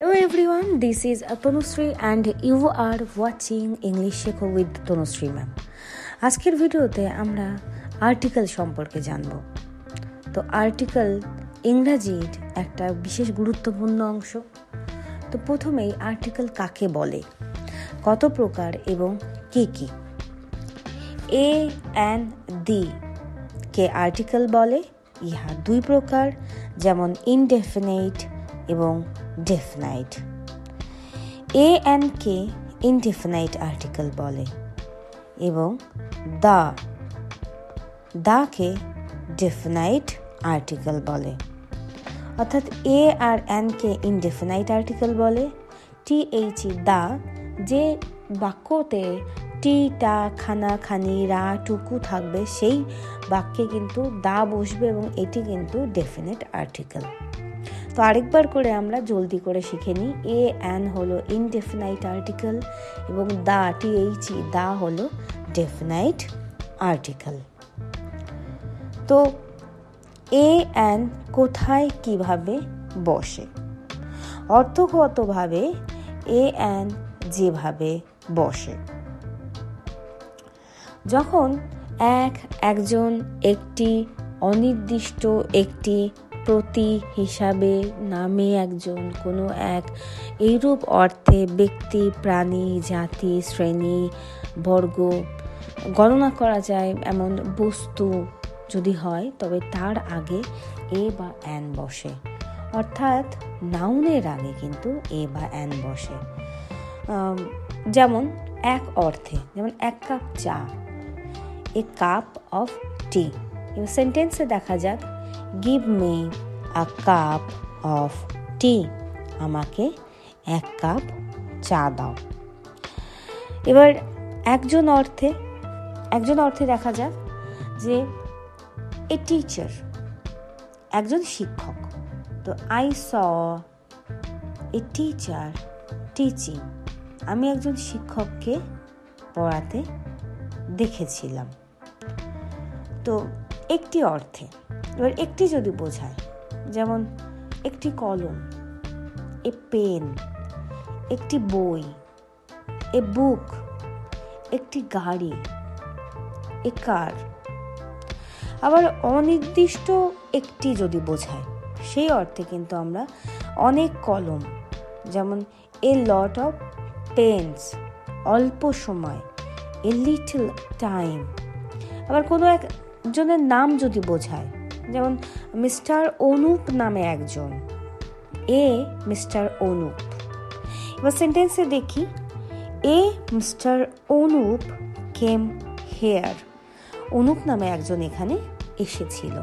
Hello everyone, this is Tanushree and you are watching English Shekho with Tanushree ma'am. আজকের ভিডিওতে আমরা article সম্পর্কে জানব। তো আর্টিকেল ইংরেজির একটা বিশেষ গুরুত্বপূর্ণ অংশ। তো প্রথমেই আর্টিকেল কাকে বলে, কত প্রকার এবং কি কি। এ অ্যান্ড দি কে আর্টিকেল বলে। ইহা দুই প্রকার, যেমন ইনডেফিনাইট এবং definite. A and K indefinite article বলে এবং দাকে ডেফিনাইট আর্টিকেল বলে। অর্থাৎ এ আর অ্যান্ড কে ইনডেফিনাইট আর্টিকেল বলে। দা, যে বাক্যতে টা, খানা, খানি, রা, টুকু থাকবে সেই বাক্যে কিন্তু দা বসবে এবং এটি কিন্তু ডেফিনিট আর্টিকেল। তো আরেকবার করে আমরা জলদি করে শিখে নিই। এ অ্যান হলো ইনডেফিনাইট আর্টিকেল এবং দা হলো ডেফিনাইট আর্টিকেল। তো এ অ্যান কোথায় কিভাবে বসে? অর্থগতভাবে এ অ্যান যেভাবে বসে, যখন একজন একটি অনির্দিষ্ট একটি প্রতি হিসাবে নামে একজন কোনো এক এইরূপ অর্থে ব্যক্তি, প্রাণী, জাতি, শ্রেণী, বর্গ গণনা করা যায় এমন বস্তু যদি হয়, তবে তার আগে এ বা অ্যান বসে। অর্থাৎ নাউনের আগে কিন্তু এ বা অ্যান বসে। যেমন এক অর্থে, যেমন এক কাপ চা, এ কাপ অফ টি। এবার সেন্টেন্সে দেখা যাক, give me a cup of tea, আমাকে এক কাপ চা দাও। এবার একজন অর্থে দেখা যাক যে এ টিচার, একজন শিক্ষক। তো I saw a teacher teaching, আমি একজন শিক্ষককে পড়াতে দেখেছিলাম। তো একটি অর্থে, এবার একটি যদি বোঝায়, যেমন একটি কলম, এ পেন, একটি বই, এ বুক, একটি গাড়ি, এ কার। আবার অনির্দিষ্ট একটি যদি বোঝায়, সেই অর্থে কিন্তু আমরা অনেক কলম, যেমন এ লট অফ পেন্স, অল্প সময়, এ লিটল টাইম। আবার কোনো একজনের নাম যদি বোঝায়, যেমন মিস্টার অনুপ নামে একজন, এ মিস্টার অনুপ। এবার সেন্টেন্সে দেখি, a mister Anup came here, Anup নামে একজন এখানে এসেছিল।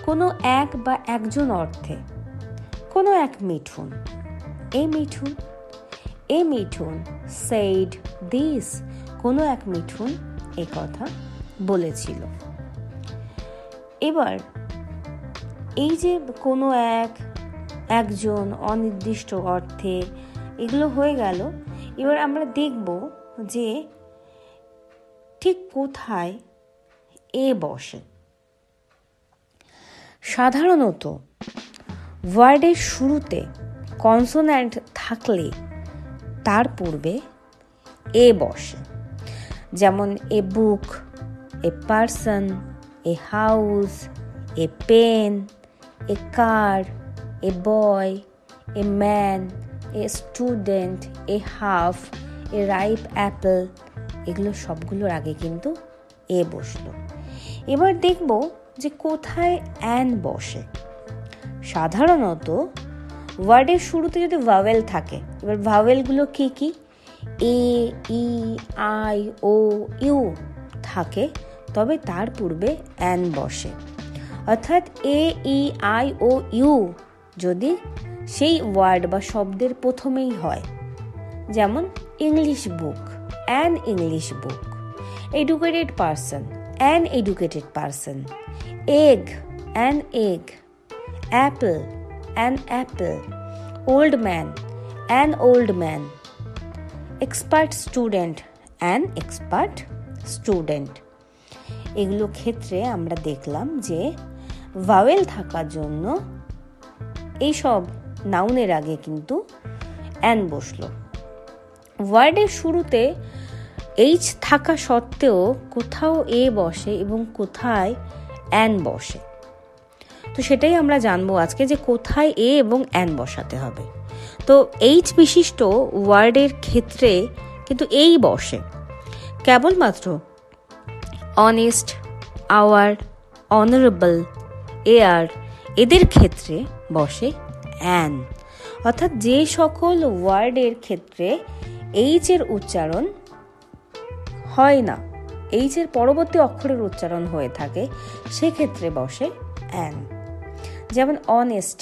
কোনো এক বা একজন অর্থে, কোনো এক মিঠুন, এ মিঠুন said this, কোনো এক মিঠুন এ কথা বলেছিল। এবার এই যে কোনো একজন অনির্দিষ্ট অর্থে, এগুলো হয়ে গেল। এবার আমরা দেখব যে ঠিক কোথায় এ বসে। সাধারণত ওয়ার্ডের শুরুতে কনসোন্যান্ট থাকলে তার পূর্বে এ বসে। যেমন a book, a person, a house, a pen, a car, a boy, a man, a student, a half, a ripe apple, এগুলো সবগুলোর আগে কিন্তু এ বসলো। এবার দেখব যে কোথায় অ্যান বসে। সাধারণত ওয়ার্ডের শুরুতে যদি ভাওয়েল থাকে, এবার ভাওয়েলগুলো কি কি? এ, ই, আই, ও, ইউ থাকে, তবে তার পূর্বে অ্যান বসে। অর্থাৎ এ, ই, আই, ও, ইউ যদি সেই ওয়ার্ড বা শব্দের প্রথমেই হয়, যেমন English book, an English book, educated person, an educated person, egg, an egg, Apple, an Apple, old man, an old man, expert student, an expert student. এগুলো ক্ষেত্রে আমরা দেখলাম যে ভাওয়েল থাকার জন্য এইসব নাউনের আগে কিন্তু অ্যান বসলো। ওয়ার্ডের শুরুতে এইচ থাকা সত্ত্বেও কোথাও এ বসে এবং কোথায় অ্যান বসে। তো সেটাই আমরা জানবো আজকে, যে কোথায় এ এবং অ্যান বসাতে হবে। তো এইচ বিশিষ্ট ওয়ার্ডের ক্ষেত্রে কিন্তু এই বসে, কেবলমাত্র অনেস্ট, আওয়ার, অনারেবল, এয়ার এদের ক্ষেত্রে বসে অ্যান। অর্থাৎ যে সকল ওয়ার্ডের ক্ষেত্রে এইচ এর উচ্চারণ হয় না, এইচ এর পরবর্তী অক্ষরের উচ্চারণ হয়ে থাকে, সেক্ষেত্রে বসে অ্যান। যেমন honest,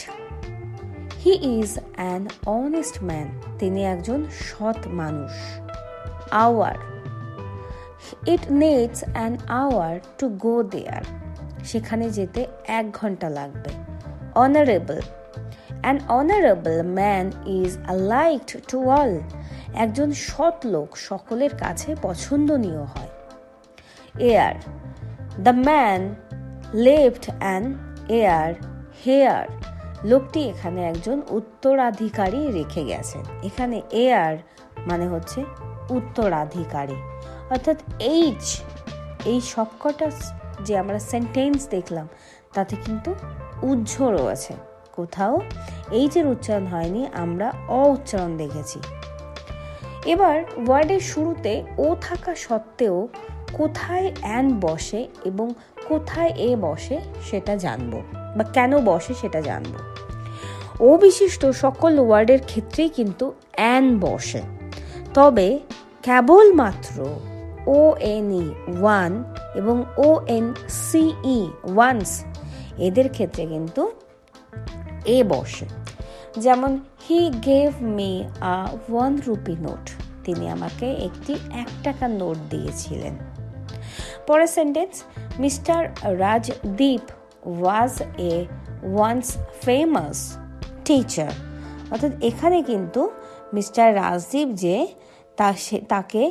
he is an honest man, তিনি একজন সৎ মানুষ। Hour, it needs an hour to go there, সেখানে যেতে 1 ঘন্টা লাগবে। Honourable, an honourable man is liked to all, একজন সৎ লোক সকলের কাছে পছন্দনীয় হয়। Heir, the man left an heir here, লোকটি এখানে একজন উত্তরাধিকারী রেখে গেছেন। এখানে এয়ার মানে হচ্ছে উত্তরাধিকারী। অর্থাৎ এইচ, এই সবকটা যে আমরা সেন্টেন্স দেখলাম তাতে কিন্তু উজ্জ রয়েছে, কোথাও এইচের উচ্চারণ হয়নি, আমরা অ উচ্চারণ দেখেছি। এবার ওয়ার্ডের শুরুতে ও থাকা সত্ত্বেও কোথায় অ্যান বসে এবং কোথায় এ বসে সেটা জানবো, বা কেন বসে সেটা জানবো। ও বিশিষ্ট সকল ওয়ার্ডের ক্ষেত্রেই কিন্তু অ্যান বসে, তবে কেবলমাত্র ও এন ই ওয়ান এবং O N C E once এদের ক্ষেত্রে কিন্তু এ বসে। যেমন he gave me a 1 rupee note, তিনি আমাকে একটি 1 টাকার নোট দিয়েছিলেন। পরের sentence, Mister Rajdeep was a once famous teacher, অর্থাৎ এখানে কিন্তু মিস্টার রাজদীপ যে তাকে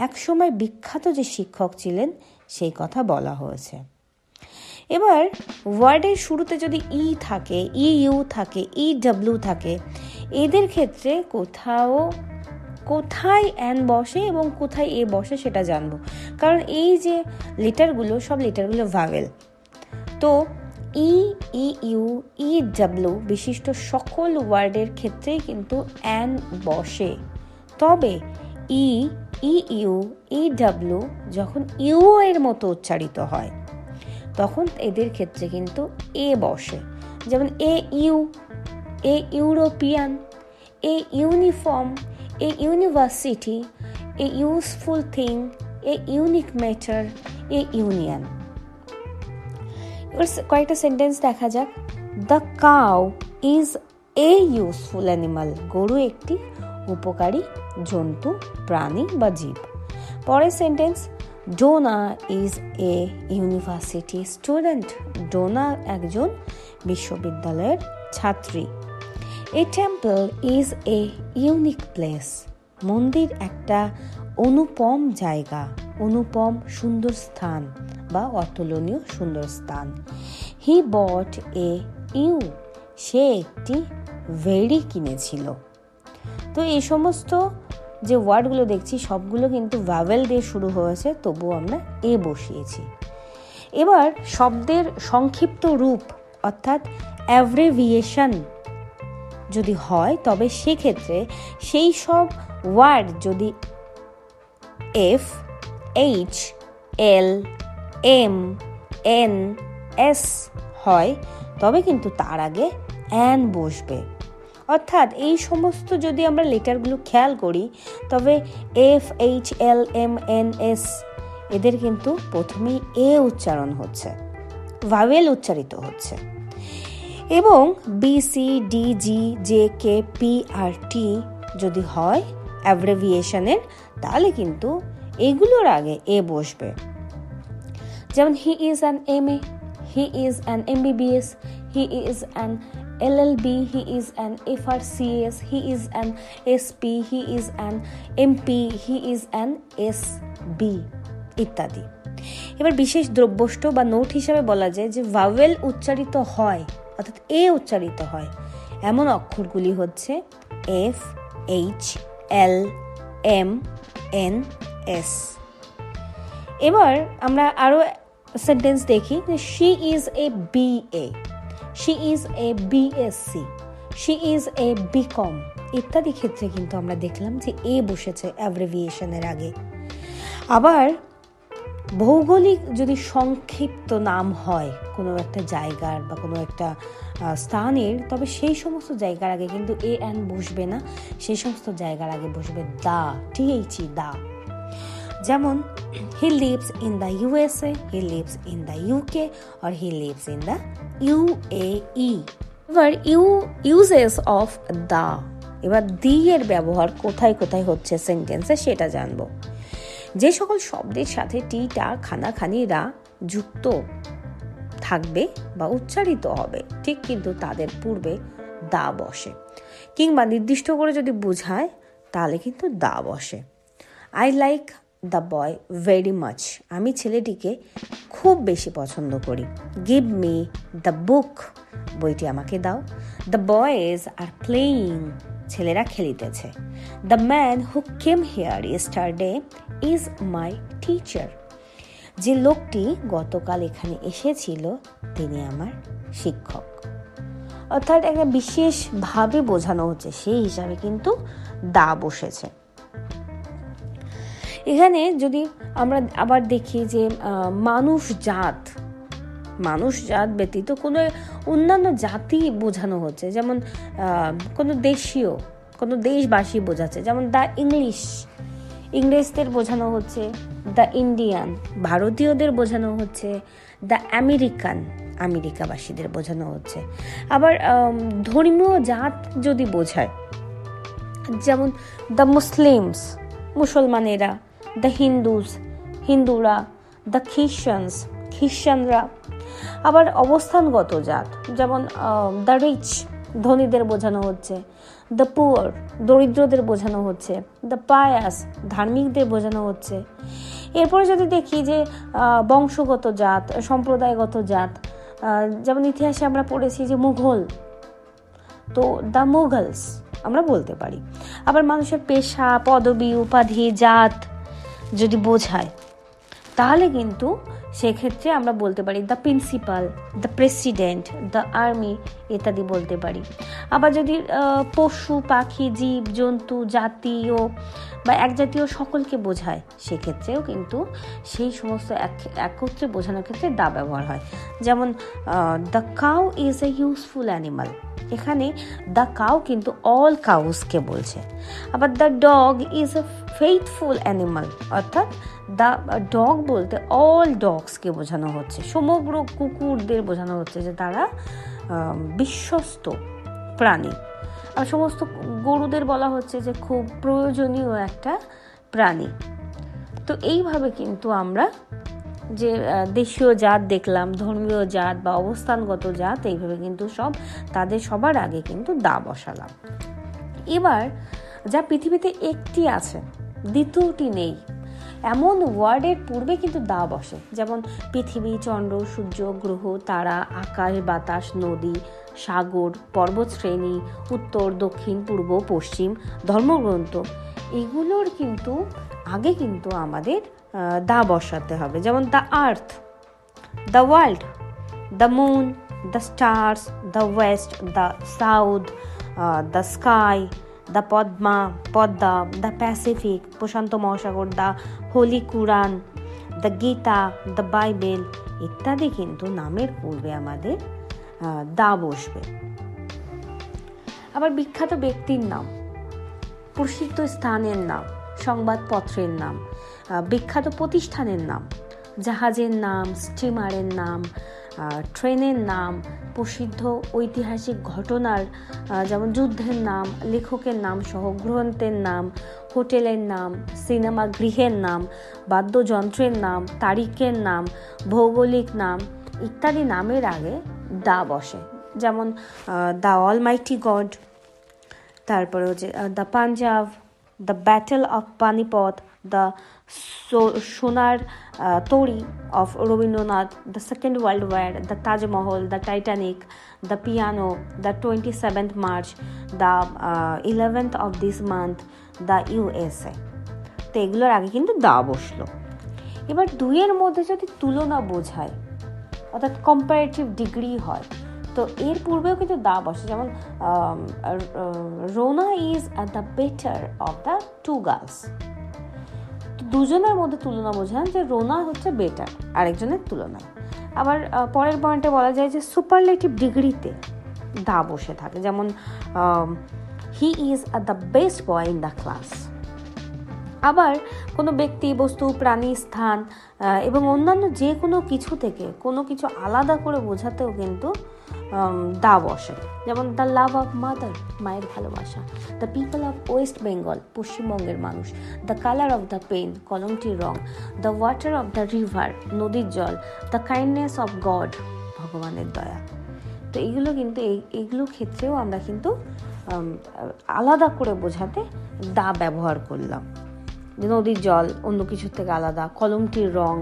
একসময় বিখ্যাত যে শিক্ষক ছিলেন সেই কথা বলা হয়েছে। এবার ওয়ার্ডের শুরুতে যদি ই থাকে, ই ইউ থাকে, ই ডাব্লিউ থাকে, এদের ক্ষেত্রে কোথায় অ্যান বসে এবং কোথায় এ বসে সেটা জানবো। কারণ এই যে লেটারগুলো, সব লেটারগুলো ভাওয়েল। তো ই, ই ইউ, ই ডাব্লিউ বিশিষ্ট সকল ওয়ার্ডের ক্ষেত্রেই কিন্তু অ্যান বসে, তবে ই, ই ইউ, ই ডাব্লিউ যখন ইউ এর মতো উচ্চারিত হয় তখন এদের ক্ষেত্রে কিন্তু এ বসে। যেমন a U, a European, a uniform, a university, a useful thing, a unique matter, a union. এবার কয়েকটা সেন্টেন্স দেখা যাক। The cow is a useful animal, গরু একটি উপকারী জন্তু, প্রাণী বা জীব। পরের sentence, Dona is a university student, Dona একজন বিশ্ববিদ্যালয়ের ছাত্রী। A temple is a unique place, মন্দির একটা অনুপম জায়গা, অনুপম সুন্দর স্থান বা অতুলনীয় সুন্দর স্থান। হি বট এ ইউ, সে একটি ভেড়ি কিনেছিল। তো এই সমস্ত যে ওয়ার্ডগুলো দেখছি সবগুলো কিন্তু ভাওয়েল দিয়ে শুরু হয়েছে, তবুও আমরা এ বসিয়েছি। এবার শব্দের সংক্ষিপ্ত রূপ অর্থাৎ অ্যাব্রিভিয়েশন যদি হয় তবে সেক্ষেত্রে সেই সব ওয়ার্ড যদি এফ, এইচ, এল, এম, এন, এস হয় তবে কিন্তু তার আগে অ্যান বসবে। অর্থাৎ এই সমস্ত যদি আমরা লেটারগুলো খেয়াল করি তবে এফ, এইচ, এল, এম, এন, এস এদের কিন্তু প্রথমেই এ উচ্চারণ হচ্ছে, ভাওয়েল উচ্চারিত হচ্ছে। এবং বি, সি, ডি, জি, জে, কে, পি আর টি যদি হয় অ্যাব্রিভিয়েশনের তাহলে কিন্তু এগুলোর আগে এ বসবে। যেমন he is an MA, he is an MBBS, he is an LLB, he is an FRCS, he is an SP, he is an MP, he is an SB ইত্যাদি। এবার বিশেষ দ্রব্যষ্ঠ বা নোট হিসাবে বলা যায় যে ভাওয়েল উচ্চারিত হয় অর্থাৎ এ উচ্চারিত হয় এমন অক্ষরগুলি হচ্ছে F, H, L, M, N, S। এবার আমরা আরো সেন্টেন্স দেখি, she is a BA, she is a BSc, she is a BCom ইত্যাদি ক্ষেত্রে কিন্তু আমরা দেখলাম যে এ বসেছে অ্যাব্রিভিয়েশনের আগে। আবার ভৌগোলিক যদি সংক্ষিপ্ত নাম হয় কোনো একটা জায়গার বা কোনো একটা স্থানের, তবে সেই সমস্ত জায়গার আগে কিন্তু এ এন বসবে না, সেই সমস্ত জায়গার আগে বসবে দা, THE, দা। যেমন he lives in the USA, he lives in the UK, or he lives in the UAE। এবার uses of the, এবার দি এর ব্যবহার কোথায় কোথায় হচ্ছে সেন্টেন্সে সেটা জানবো। যে সকল শব্দের সাথে টিটা খানাখানিরা যুক্ত থাকবে বা উচ্চারিত হবে, ঠিক কিন্তু তাদের পূর্বে দা বসে, কিংবা নির্দিষ্ট করে যদি বোঝায় তাহলে কিন্তু দা বসে। I like the boy very much, আমি ছেলেটিকে খুব বেশি পছন্দ করি। গিভ মি দ্য বুক, বইটি আমাকে দাও। দ্য বয়েজ আর প্লেয়িং, ছেলেরা খেলিতেছে। The man who came here yesterday is my teacher, যে লোকটি গতকাল এখানে এসেছিল তিনি আমার শিক্ষক। অর্থাৎ একটা বিশেষভাবে বোঝানো হচ্ছে, সেই হিসাবে কিন্তু দা বসেছে। এখানে যদি আমরা আবার দেখি যে মানুষ জাত ব্যতীত কোনো অন্যান্য জাতি বোঝানো হচ্ছে, যেমন কোনো দেশবাসী বোঝাচ্ছে, যেমন দ্য ইংরেজদের বোঝানো হচ্ছে, দ্য ইন্ডিয়ান ভারতীয়দের বোঝানো হচ্ছে, দ্য আমেরিকাবাসীদের বোঝানো হচ্ছে। আবার ধর্মীয় জাত যদি বোঝায়, যেমন দ্য মুসলমানেরা, দ্য হিন্দুরা, দ্য খ্রিশ্চানরা। আবার অবস্থানগত জাত, যেমন দ্য রিচ ধনীদের বোঝানো হচ্ছে, দ্য পুয়ার দরিদ্রদের বোঝানো হচ্ছে, দ্য পায়াস ধার্মিকদের বোঝানো হচ্ছে। এরপরে যদি দেখি যে বংশগত জাত, সম্প্রদায়গত জাত, যেমন ইতিহাসে আমরা পড়েছি যে মুঘল, তো দ্য মুঘলস আমরা বলতে পারি। আবার মানুষের পেশা, পদবি, উপাধি, জাত যদি বোঝায় তাহলে কিন্তু সেক্ষেত্রে আমরা বলতে পারি the principal, the president, the army ইত্যাদি বলতে পারি। আবার যদি পশু, পাখি, জীব জন্তু, জাতীয় বা একজাতীয় সকলকে বোঝায়, সেক্ষেত্রেও কিন্তু সেই সমস্ত একত্রে বোঝানোর ক্ষেত্রে দা ব্যবহার হয়। যেমন the cow is a useful animal, এখানে দ্য কাউ কিন্তু অল কাউসকে বলছে। আবার the dog is a faithful animal, অর্থাৎ দ্য ডগ বলতে অল ডগসকে বোঝানো হচ্ছে, সমগ্র কুকুরদের বোঝানো হচ্ছে যে তারা বিশ্বস্ত প্রাণী। আর সমস্ত গরুদের বলা হচ্ছে যে খুব প্রয়োজনীয় একটা প্রাণী। তো এইভাবে কিন্তু আমরা যে দেশীয় জাত দেখলাম, ধর্মীয় জাত বা অবস্থানগত জাত, এইভাবে কিন্তু তাদের সবার আগে কিন্তু দা বসালাম। এবার যা পৃথিবীতে একটি আছে, দ্বিতীয়টি নেই, এমন ওয়ার্ডের পূর্বে কিন্তু দা বসে। যেমন পৃথিবী, চন্দ্র, সূর্য, গ্রহ, তারা, আকাশ, বাতাস, নদী, সাগর, পর্বতশ্রেণী, উত্তর, দক্ষিণ, পূর্ব, পশ্চিম, ধর্মগ্রন্থ, এগুলোর কিন্তু আগে কিন্তু আমাদের দা বসাতে হবে। যেমন the earth, the world, the moon, the stars, the west, the south, the sky, the Padma, the Pacific প্রশান্ত মহাসাগর, the holy Quran, the Gita, the Bible ইত্যাদি কিন্তু নামের পূর্বে আমাদের দা বসবে। আবার বিখ্যাত ব্যক্তির নাম, প্রসিদ্ধ স্থানের নাম, সংবাদপত্রের নাম, বিখ্যাত প্রতিষ্ঠানের নাম, জাহাজের নাম, স্টিমারের নাম, ট্রেনের নাম, প্রসিদ্ধ ঐতিহাসিক ঘটনার যেমন যুদ্ধের নাম, লেখকের নাম সহ গ্রন্থের নাম, হোটেলের নাম, সিনেমা গৃহের নাম, বাদ্যযন্ত্রের নাম, তারিখের নাম, ভৌগোলিক নাম ইত্যাদি নামের আগে দা বসে। যেমন দ্য অলমাইটি গড, তারপরে হচ্ছে the Punjab, the Battle of Panipat, the Sonar Tori of Rabindranath, the Second World War, the Taj Mahal, the Titanic, the piano, the 27th March, the 11th of this month, the USA. তো এগুলোর আগে কিন্তু দা বসলো। এবার দুইয়ের মধ্যে যদি তুলনা বোঝায়, অর্থাৎ কম্পারেটিভ ডিগ্রি হয়, তো এর পূর্বেও কিন্তু দা বসে। যেমন Rona is the better of the two girls. দুজনের মধ্যে তুলনা বোঝান যে রোনা হচ্ছে বেটার আরেকজনের তুলনায়। আবার পরের পয়েন্টে বলা যায় যে সুপারলেটিভ ডিগ্রিতে দা বসে থাকে। যেমন he is the best boy in the class. আবার কোনো ব্যক্তি, বস্তু, প্রাণী, স্থান এবং অন্যান্য যে কোনো কিছু থেকে কোনো কিছু আলাদা করে বোঝাতেও কিন্তু দা বসে। যেমন দ্য লাভ অফ মাদার, মায়ের ভালোবাসা, the people of West Bengal, পশ্চিমবঙ্গের মানুষ, the colour of the pen, কলমটির রং, the water of the river, নদীর জল, দ্য কাইন্ডনেস অফ গড, ভগবানের দয়া। তো এইগুলো কিন্তু এইগুলো ক্ষেত্রেও আমরা কিন্তু আলাদা করে বোঝাতে দা ব্যবহার করলাম। যে নদীর জল অন্য কিছুর থেকে আলাদা, কলমটির রং,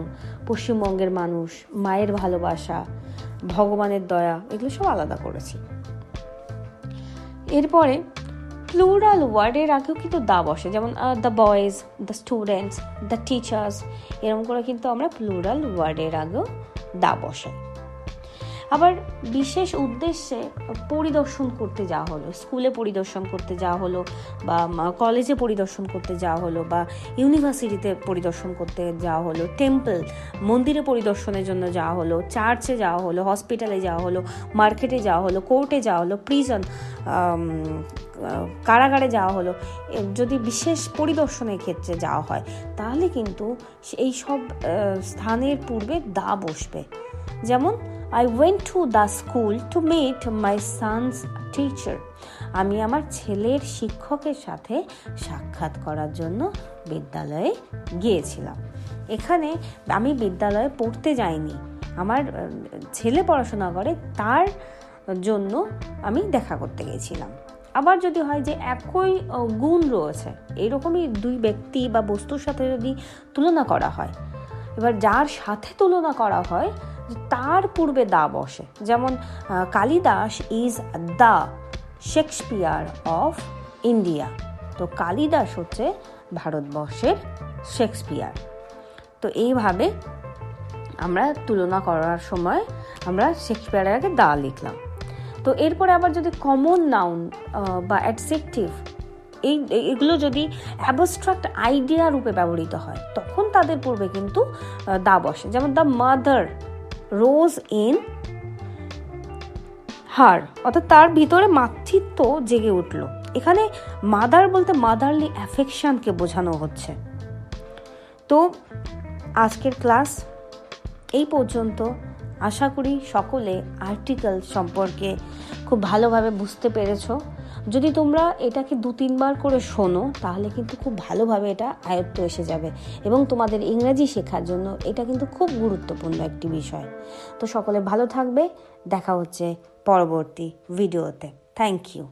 পশ্চিমবঙ্গের মানুষ, মায়ের ভালোবাসা, ভগবানের দয়া, এগুলো সব আলাদা করেছি। এরপরে প্লুরাল ওয়ার্ডের আগেও কিন্তু দা বসে। যেমন the boys, the students, the teachers, এরকম করে কিন্তু আমরা প্লুরাল ওয়ার্ডের আগেও দা বসাই। আবার বিশেষ উদ্দেশ্যে পরিদর্শন করতে যাওয়া হলো, স্কুলে পরিদর্শন করতে যাওয়া হলো, বা কলেজে পরিদর্শন করতে যাওয়া হলো, বা ইউনিভার্সিটিতে পরিদর্শন করতে যাওয়া হলো, টেম্পল, মন্দিরে পরিদর্শনের জন্য যাওয়া হলো, চার্চে যাওয়া হলো, হসপিটালে যাওয়া হলো, মার্কেটে যাওয়া হলো, কোর্টে যাওয়া হলো, প্রিজন, কারাগারে যাওয়া হলো। যদি বিশেষ পরিদর্শনের ক্ষেত্রে যাওয়া হয় তাহলে কিন্তু এই সব স্থানের পূর্বে দা বসবে। যেমন I went to the school to meet my son's teacher. আমি আমার ছেলের শিক্ষকের সাথে সাক্ষাৎ করার জন্য বিদ্যালয়ে গিয়েছিলাম। এখানে আমি বিদ্যালয়ে পড়তে যাইনি, আমার ছেলে পড়াশোনা করে, তার জন্য আমি দেখা করতে গেছিলাম। আবার যদি হয় যে একই গুণ রয়েছে, এইরকমই দুই ব্যক্তি বা বস্তুর সাথে যদি তুলনা করা হয়, এবার যার সাথে তুলনা করা হয় তার পূর্বে দা বসে। যেমন Kalidas is the Shakespeare of India. তো কালিদাস হচ্ছে ভারতবর্ষের শেক্সপিয়ার। তো এইভাবে আমরা তুলনা করার সময় আমরা শেক্সপিয়ারের আগে দা লিখলাম। তো এরপরে আবার যদি কমন নাউন বা অ্যাডজেক্টিভ এগুলো যদি অ্যাবস্ট্রাক্ট আইডিয়া রূপে ব্যবহৃত হয় তখন তাদের পূর্বে কিন্তু দা বসে। যেমন the mother rose in her, অর্থাৎ তার ভিতরে মাতৃত্ব জেগে উঠল। এখানে মাদার বলতে মাদারলি অ্যাফেকশনকে বোঝানো হচ্ছে। তো আজকের ক্লাস এই পর্যন্ত। আশা করি সকলে আর্টিকেল সম্পর্কে খুব ভালোভাবে বুঝতে পেরেছো। যদি তোমরা এটাকে 2-3 বার করে শোনো তাহলে কিন্তু খুব ভালোভাবে এটা আয়ত্ত এসে যাবে এবং তোমাদের ইংরেজি শেখার জন্য এটা কিন্তু খুব গুরুত্বপূর্ণ একটি বিষয়। তো সকলে ভালো থাকবে, দেখা হচ্ছে পরবর্তী ভিডিওতে। Thank you.